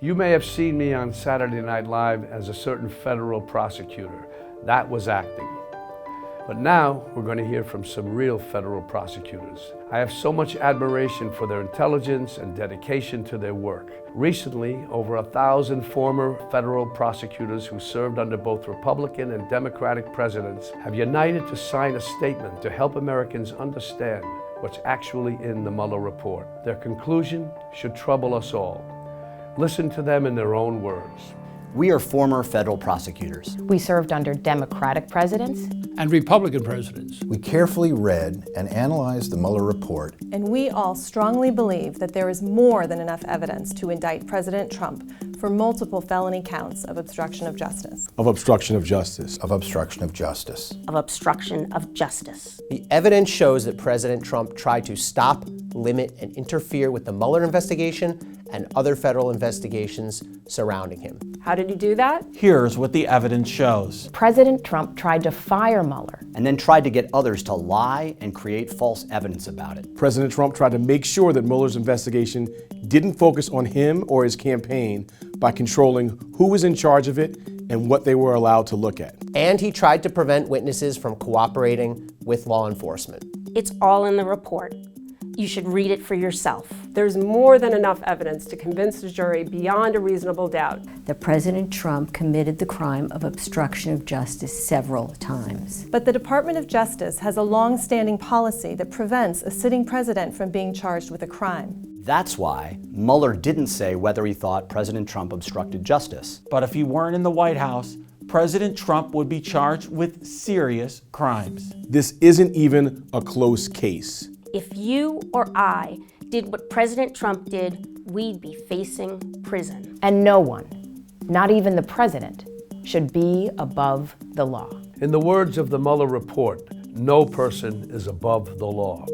You may have seen me on Saturday Night Live as a certain federal prosecutor. That was acting. But now we're going to hear from some real federal prosecutors. I have so much admiration for their intelligence and dedication to their work. Recently, over 1,000 former federal prosecutors who served under both Republican and Democratic presidents have united to sign a statement to help Americans understand what's actually in the Mueller Report. Their conclusion should trouble us all. Listen to them in their own words. We are former federal prosecutors. We served under Democratic presidents and Republican presidents. We carefully read and analyzed the Mueller Report. And we all strongly believe that there is more than enough evidence to indict President Trump for multiple felony counts of obstruction of justice. Of obstruction of justice. Of obstruction of justice. Of obstruction of justice. The evidence shows that President Trump tried to stop, limit, and interfere with the Mueller investigation and other federal investigations surrounding him. How did he do that? Here's what the evidence shows. President Trump tried to fire Mueller. And then tried to get others to lie and create false evidence about it. President Trump tried to make sure that Mueller's investigation didn't focus on him or his campaign by controlling who was in charge of it and what they were allowed to look at. And he tried to prevent witnesses from cooperating with law enforcement. It's all in the report. You should read it for yourself. There's more than enough evidence to convince the jury beyond a reasonable doubt that President Trump committed the crime of obstruction of justice several times. But the Department of Justice has a long-standing policy that prevents a sitting president from being charged with a crime. That's why Mueller didn't say whether he thought President Trump obstructed justice. But if he weren't in the White House, President Trump would be charged with serious crimes. This isn't even a close case. If you or I did what President Trump did, we'd be facing prison. And no one, not even the president, should be above the law. In the words of the Mueller Report, no person is above the law.